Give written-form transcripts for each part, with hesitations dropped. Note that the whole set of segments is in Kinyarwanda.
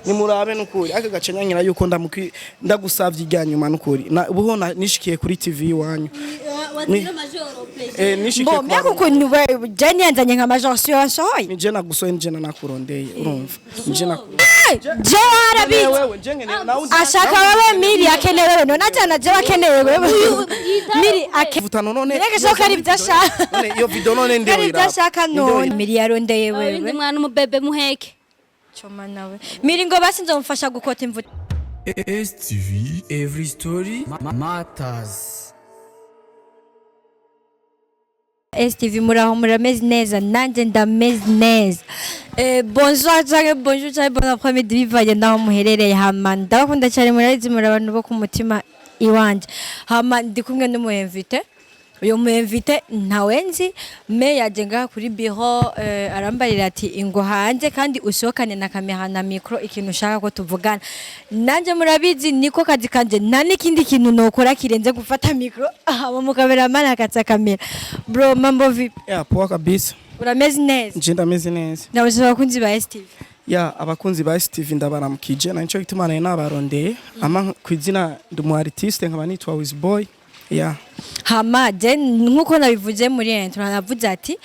Nimurabe nukuri aka gacenya nyira yuko ndagusavye ijyanyuma nukuri ubuho nishikiye kuri TV wanyu watira majoro nishikiye mbo kukuntu jani yanzanye nka majoro sio wasohoye nije nagusoye nije nakurondeye urumva nije je arabitse ashaka wewe miri akenewe wewe none cyana je wakenewe wewe miri akevuta none reka shoka ari byashaka none iyo video none ndewe ira byashaka none miri yarondeye wewe ndi mwana umubebe muheke choma nawe miri ngo basi nzomfasha gukota imvuta STV every story matters. STV muraho murameze neza nanje ndameze neza bonjour cyane bon après-midi bivanye naho muherereye hama ndabakunda cyane murabizi abantu bo ku mutima iwanje hama ndi kumwe n'umuinvite uyo muinvite ntawenzi me yaje ngaha kuri bureau arambarira ati ingo hanze kandi usohokane na kamera na micro ikintu ushaka ko tuvugana nanje murabizi niko kazi kanje nta n'ikindi kintu nokora kirenze gufata micro hama mu cameraman akatsa kamera bro mambo vipi poa kabisa urameze neza nje ndameze neza nabuze abakunzi ba STV abakunzi ba STV ndabaramukije na nico gituma naye nabarondeye ama kwizina ndumu artiste nkaba nitwa Wizboy hama je nkuko nabivuze muri intro navuze ati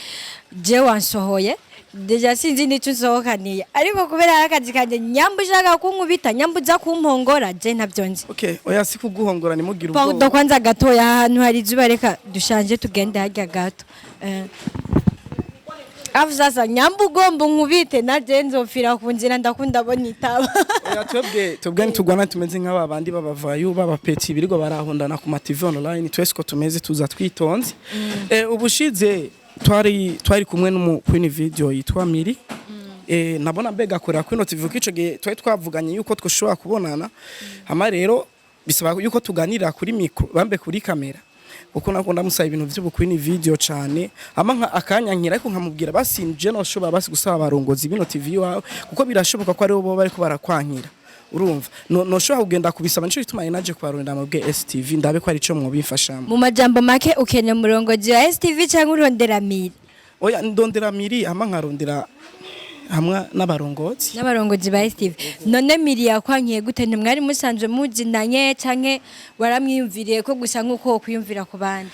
je wansohoye deja sinzi nico nsohokaniye ariko kubera akazi kanje nyambu shaka kunkubita nyambuza kumpongora je ntavyonzi oya sikuguhongora ni mugira ubwo ndo kwanza gatoya ahantu hari zuba reka dushanje tugende harya gato sasa nyambu gombo nkubite na je nzofira kunzira ndakunda bonitaba oya twebwe ntugwana tumeze nk'aba bandi babavayo babapeti birigo barahondana ku TV online twese ko tumeze tuza twitonze ubushize twari kumwe n'umukwini video yitwa Miri nabona mbega korera kwino TV kico gihe twari twavuganye yuko twoshobora kubonana hama rero bisaba yuko tuganira kuri micro bambe kuri kamera uko nakunda musaba ibintu by'ubukwini video cyane ama nka akanyankira ariko nkamubwira basinje no shoba basi gusaba barongozi bino TV wawe kuko birashoboka ko ari bo bari ko barakwankira urumva no shoba kugenda kubisaba nico bituma inaje kubarondera mu bwe STV ndabe ko ari cyo mwobifashamo mu majambo make ukene murongozi wa STV cyangwa urondera Miri oya ndondera Miri ama nkarondera hamwe n'abarongozi ba STV none Miri yakwankiye gute ntimwari musanzwe muzinanye canke waramwiyumviriye ko gusa nkuko kwiyumvira ku bandi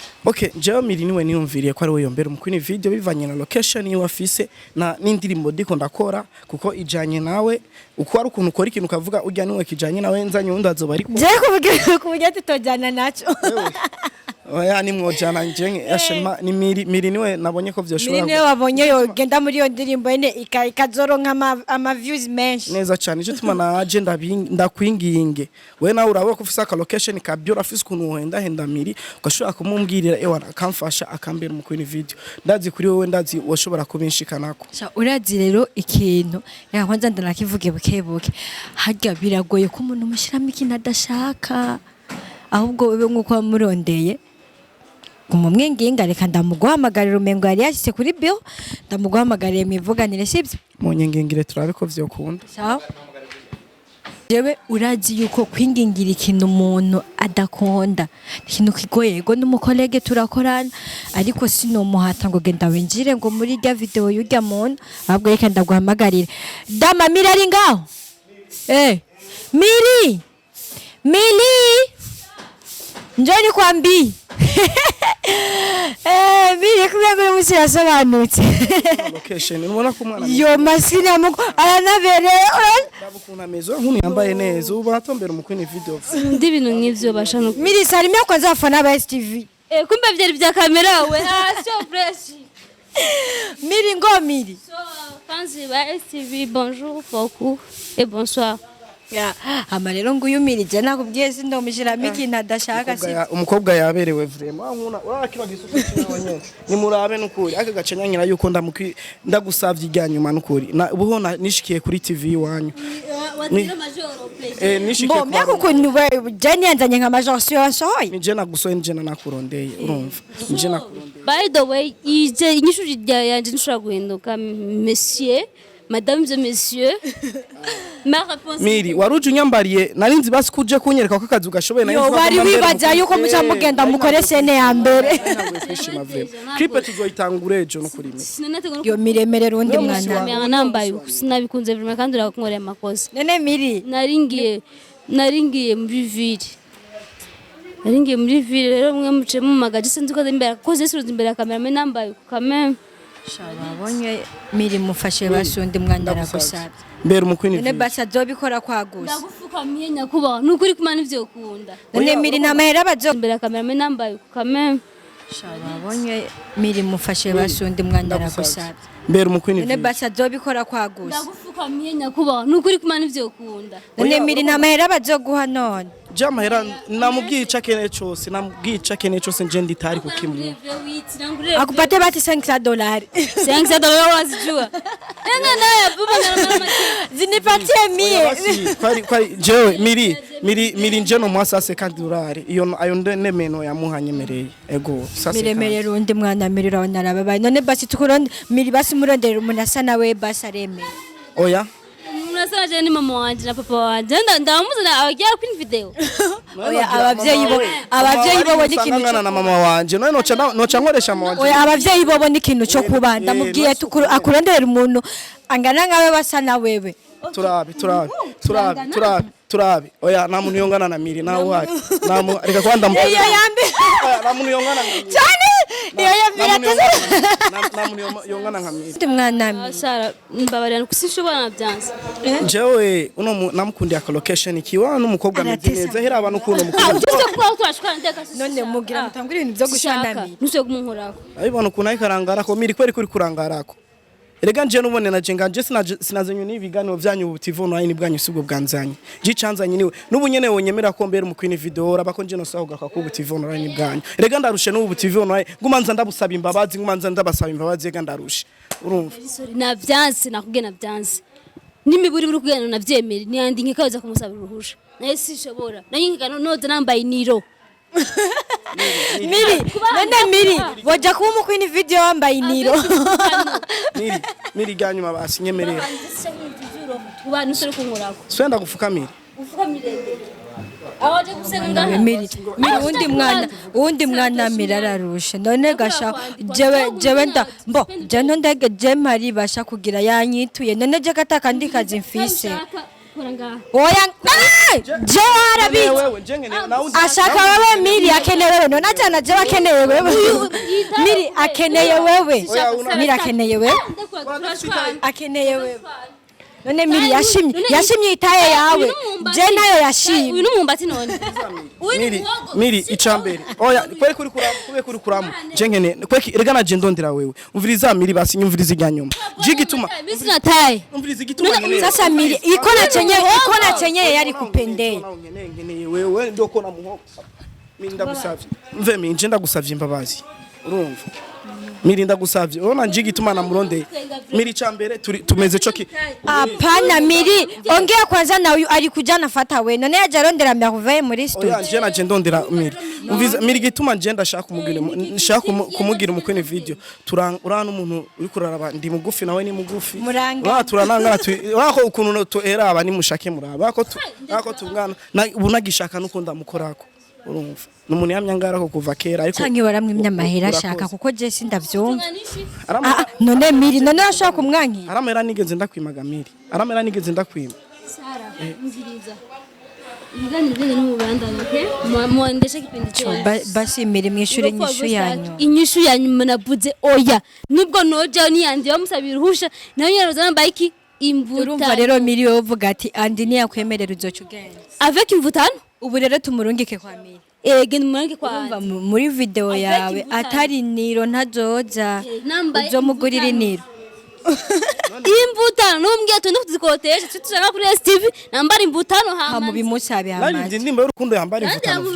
jewe Miri niwe niyumviriye ko ari we yombera umukwini video bivanye na location yiwe afise na n'indirimbo ndiko ndakora kuko ijanye nawe uko ari ukuntu ukora ikintu ukavuga urya niwe kijanye nawe nzanye undi azoba ari je kuvuga tutojana naco oya ni mwojana njenge ashema ni Miri niwe nabonye ko vyoshobora Miri niwe wabonye yo genda muri yo ndirimbo ene ikazoronka ama views menshi neza cyane je tuma na agenda ndakwinginge we nawe urabo ko ufisa ka location ka byo rafise kuntu henda Miri ugashobora kumumbwirira ewa akamfasha akambera mu kwini video ndazi kuri wowe ndazi washobora kubinshikanako urazi rero ikintu yakwanza ndanakivuge bukebuke harya biragoye ko umuntu mushiramo ikintu adashaka ahubwo wewe nkuko wamurondeye umumwenginga reka ndamuguhamagarira umengo yari yashyize kuri bio ndamuguhamagariye mivuganire sibyo mu nyengingire turabe ko vyokunda sawa jewe urazi yuko kwingingira ikintu umuntu adakunda ikintu kigoye yego n'umukolege turakorana ariko sino muhata ngo genda winjire ngo muri rya video y'urya muntu ahubwo reka ndaguhamagarira dama Miri ari ngaho Miri njoni kwambi Miri kubera musi yasobanutse location ubona ko umwana yo masina muko aranabereye ndabukuna mezo nkunu yambaye neza ubu atombera umukwini video ndi bintu nk'ivyo bashano Miri salimia kwanza afana ba STV kumbe vyari vya kamera we so fresh Miri ngo Miri so fans ba STV bonjour beaucoup et bonsoir hama rero nguyu Miri je nakubwiye sindomishira miki nadashaka si umukobwa yaberewe vraiment nkuna urakibaga isuku cyonyene nimurabe nukuri aka gacenya nyira yuko ndagusavye ijyanyuma nukuri ubuho nishikiye kuri TV wanyu watira majoro nishikiye mbo kukuntu jani yanzanye nka majoro sio wasohoye nije nagusoye nije nakurondeye urumva nije nakurondeye by the way ije inyishuri yanje nshobora guhinduka monsieur Mesdames et messieurs, ma réponse Miri waruje unyambariye narinzi basi kuje kunyereka ko akazi gashoboye nari yo bari wibaza yuko muca mugenda mukore sene ya mbere clip tuzoyitangura ejo no kuri yo miremere rundi mwana mwana nambaye sinabikunze vraiment kandi urakunkorera amakosa. none Miri naringiye muri ville. Naringiye muri ville rero mwe muce mu magaji sinzi ko imbere koze isuruza imbere ya kamera me nambaye ku kamera. shababonye Miri mufashe basundi mwana aragusaba mbere umukwini none basa zobikora kwagusa Ndagufukamiye nyakubaho nukuri kumana ivyo ukunda. none Miri namahera bazo Imbere ya kamera me nambaye ku kamera. shababonye Miri mufashe basundi mwana aragusaba mbere umukwini none basa zobikora kwagusa Ndagufukamiye nyakubaho nukuri kumana ivyo ukunda. none Miri namahera bazoguha none jamahera namubwica kene cyose nje nditari kukimwe akupate bati $500 $500 wazijua. Nanga naye buba na zinipatie mie kwari jewe miri nje no mwasa $50 iyo ayo nemeno yamuhanyemereye ego sasa miremere rundi mwana Miri urabona arababaye none basi tukuronde Miri basi murondera umuntu asa nawe basi aremeye oya Unasana je ni mama wanje na papa wanje. Ndamuzana abagiye kuri video. oya abavyeyi bo n'ikintu na mama wanje none noca nkoresha mama wanje oya abavyeyi bo n'ikintu cyo kubanda mubwiye akurondera umuntu angana nkawe basa na wewe turabi oya nta muntu yongana na Miri nawe uhari reka kwanda iyo yambe nta muntu yongana cyane iyo yambe nta muntu yongana nka Miri ndi mwana Miri Sara mbabarira kusishobora na byanze. jewe uno namukundiye aka location ikiwa n'umukobwa ameze neza hera abantu kuno mukobwa Ufite kuba twashukana ndeka sisi. none mugira mutangura ibintu byo gushana Miri Nuse kumunkorako. ayibona ukuntu ayikarangara ko Miri kweri kuri kurangarako erega nje nubone na jenga nje sinazenyu n'ibiganiro byanyu ubutivo online bwanyu sibwo bwanzanye gicanzanye niwe nubunyene wonyemera ko mbere umukwini video urabako nje no sahuga ko ubutivo online bwanyu erega ndarushe n'ubutivo online ngumanza ndabusaba imbabazi ngumanza ndabasaba imbabazi erega ndarushe urumva Sorry na byanze nakugena byanze. Nimiburi buri kugena navyemere niyandi nkikaza kumusaba uruhusha. Naye sishobora. Nanyinga noza nambaye niro. Miri none Miri boja kuba umukwini video wambaye niro Miri ganyuma basi nyemerera Kuba nusore kunkorako. swenda gufukamira Ufukamire. Awaje gusenga ngaha. Miri undi mwana Miri ararusha none gasha jewe nda mbo je ndege je mari basha kugira yanyituye none je kataka ndi kazi mfise oya je arabi ashaka wewe Miri akeneye wewe none ajana je akeneye wewe Miri akeneye wewe Miri akeneye wewe akeneye wewe none Miri yashimye itaye yawe je nayo yashimye uyu n'umumbati none Miri icambere oya kuri kuramu jengene kweki erega na ndondera wewe umviriza Miri basi nyumviriza iryanyuma jigituma nataye umviriza igituma nyene sasa Miri iko na chenye yari kupendeye wewe ndio kona muho Miri ndagusavye mve Miri nje ndagusavye imbabazi urumva Miri ndagusavye ona njigituma na murondeye Miri cambere tumeze choki apana Miri ongea kwanza na uyu ari kujana fata we none yaje arondera myakuvaye muri studio oya nje naje ndondera Miri umviza Miri gituma nje ndashaka kumugira umukwene video urana umuntu uri kuraraba ndi mugufi nawe ni mugufi turanangana wako ukuntu tuhera aba ni mushake muraba wako tungana ubunagishaka nuko ndamukorako urumva numuntu yamyangara ko kuva kera ariko canke waramwimya mahera ashaka kuko je sindavyumva none Miri none ashaka kumwanki aramera nigeze ndakwimaga Miri aramera nigeze ndakwima Sara mviriza igani ndio n'ubanda nke muandesha kipindi cyo basi Miri mwishuri inyishu yanyu manabuze oya nubwo noje niyandi bamusabira uhusha nayo yaroza nambaye iki imvuta urumva rero Miri wovuga ati andi ni yakwemerera uzoca ugenda avec imvutano ubu rero tumurungike kwa Miri genda umurungi kwa muri video yawe atari niro ntazoza uzomugurira niro imbutano numbwiye tu ndikotesha tushaka kuri STV nambara imbutano hama bimusabe hama nari ndimba y'urukundo yambara imbutano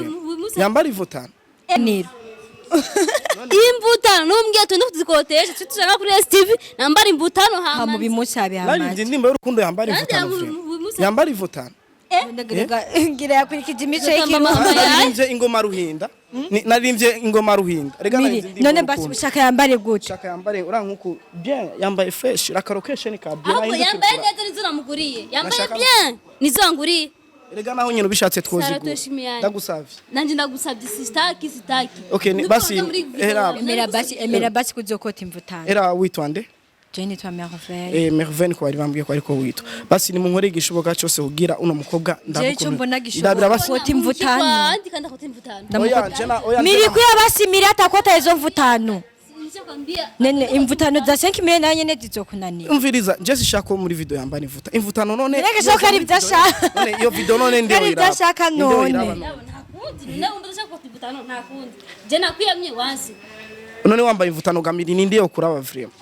yambara imbutano niro imbutano numbwiye tu ndikotesha tushaka kuri STV nambara imbutano hama bimusabe hama nari ndimba y'urukundo yambara imbutano yambara imbutano ngira yakurikije imico y'ikirundi naririmbye ingoma ruhinda naririmbye ingoma ruhinda rega none basi ushaka yambare gute ushaka yambare urankuko bien yambaye fresh la location ka bien ahubwo yambaye neza nizo namuguriye yambaye bien nizo anguriye rega naho nyine ubishatse twozigura ndagusavye nanje ndagusavye sitaki okay basi emera basi kuzokota imvutano era witwande Jenny twa Merveille Merveille ko bari bambwiye ko ariko witwa basi ni munkore igishoboka cyose kugira uno mukobwa ndabukunda ndabira basi kota imvutano miri kuya basi miri atakota izo mvutano nene imvutano za 5 million nanye ne zizokunanira umviriza je sishaka muri video yambana imvutano none rege shoka ari byashaka none iyo video none ndio iraba byashaka none je nakwiyamye wansi none wambaye imvutano gamiri ninde yo kuraba vraiment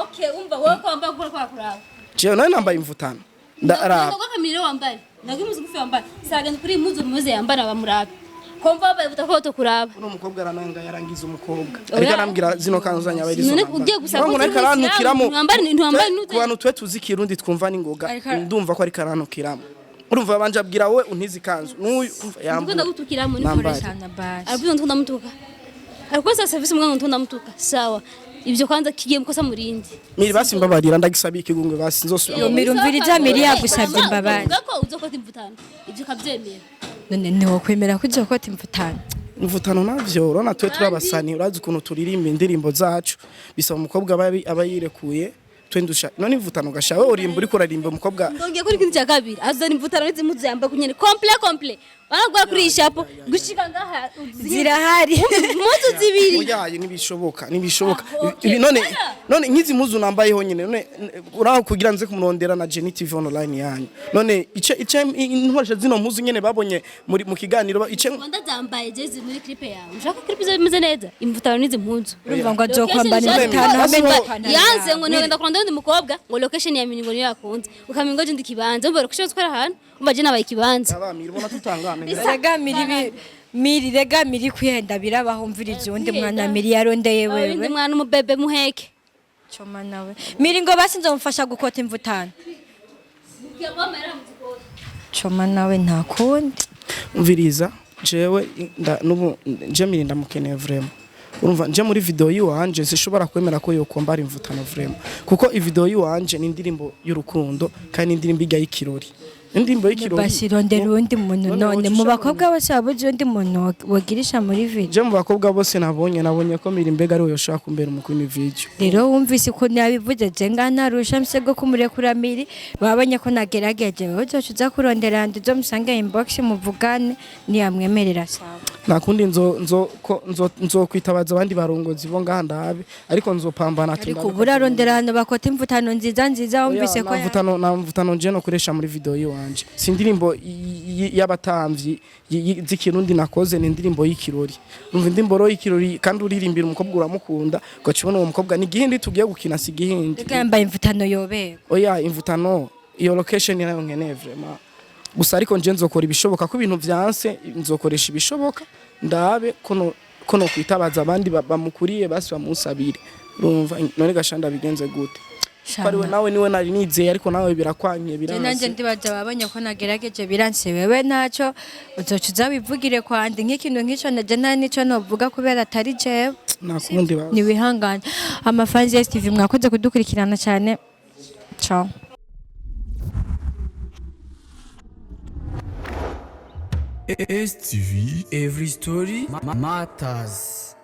okay umva wowe kwamba kwa kuraba je none nambaye imvutano ndaraba ngo kamire wambaye nagimuze gufi wambaye saga kuri muzo muze yambara bamurabe komva babaye butakoto kuraba uno mukobwa arananga yarangiza umukobwa ariko arambwira zino kanzanya abari none ugiye gusaba ko karanukiramo ntiwambaye ku bantu twe tuzi kirundi twumva ningoga ndumva ko ari karanukiramo urumva banje abwira we untizi kanzu n'uyu yambuye ndagutukiramo ni koresana basi ariko ndamutuka ariko sasa service mwana ndamutuka sawa ibyo kwanza kigiye mukosa murindi miri basi mbabarira ndagisabiye ikigungwe basi nzosubira yo mirumviriza miri yagusabye mbabari ngako uzokota imvutano ibyo kabyemera none niho kwemera ko uzokota imvutano imvutano navyo urona twe turabasani urazi ukuntu turirimba indirimbo zacu bisaba umukobwa aba yirekuye twendusha none imvutano gashawe urimba uri kurarimba umukobwa ndongeye kuri kintu cya kabiri azana imvutano n'izimuzi yamba kunyene complete baragwa kuri ishapo gushika ngaha zirahari muzu zibiri oyaye nibishoboka ibi none nkizi muzu nambayeho nyine none uraho kugira nze kumurondera na Jenny TV online yanyu none ice intwaje zino muzu nyene babonye muri mu kiganiro ice wanda zambaye jezi muri clip yawe ushaka clip zimeze neza imvutano n'izi mpuzu urumva ngo azokwambara imvutano yanze ngo nenda kurondera undi mukobwa ngo location ya miningo niyo yakunze ukamingo je ndi kibanza umva location twara hano umva je nabaye kibanza abamira ubona tutangana rega miri kwihenda birabaho mviriza undi mwana miri yarondeye wewe undi mwana umubebe muheke choma nawe miri ngo basi nzomfasha gukota imvutano choma nawe ntakundi umviriza jewe nubu je miri ndamukeneye vraiment urumva nje muri video yiwanje sishobora kwemera ko yokombara imvutano vraiment kuko i-video yiwanje ni indirimbo y'urukundo kandi indirimbo ijya y'ikirori indimbo y'ikirori basirondera undi muntu none mu bakobwa bose abuje undi muntu wagirisha muri video je mu bakobwa bose nabonye ko miri mbega ari yoshaka kumbera umukuru ni video rero wumvise ko nabivuze je ngana rusha msego kumurekura miri babonye ko nagerageje uzocuza kurondera ndi zo musange inbox muvugane ni yamwemerera sawa nakundi nzo kwitabaza abandi barongozi bo ngahandabe ariko nzopambana ariko burarondera hano bakota imvutano nziza wumvise ko na mvutano je no kuresha muri video yiwa si indirimbo y'abatamvyi z'ikirundi nakoze ni indirimbo y'ikirori umva indirimbo y'ikirori kandi uririmbira umukobwa uramukunda ugacibona uwo mukobwa ni gihindi tugiye gukina si gihindi kamba imvutano yobera oya imvutano iyo location nayo nkeneye vraiment gusa ariko nje nzokora ibishoboka ko ibintu vyanse nzokoresha ibishoboka ndabe kono kwitabaza abandi bamukuriye basi bamusabire urumva none gashanda bigenze gute Pariwe nawe niwe nari nizeye ariko nawe birakwanye biranse. Nanje ndibaza babanye ko nagerageje biranse wewe naco uzocuza bivugire kwandi nk'ikintu nk'ico naje nta nico novuga kubera atari jewe. Nakundi ba. Ni wihanganye. Amafanzi ya TV mwakoze kudukurikirana cyane. Ciao. STV, every story matters.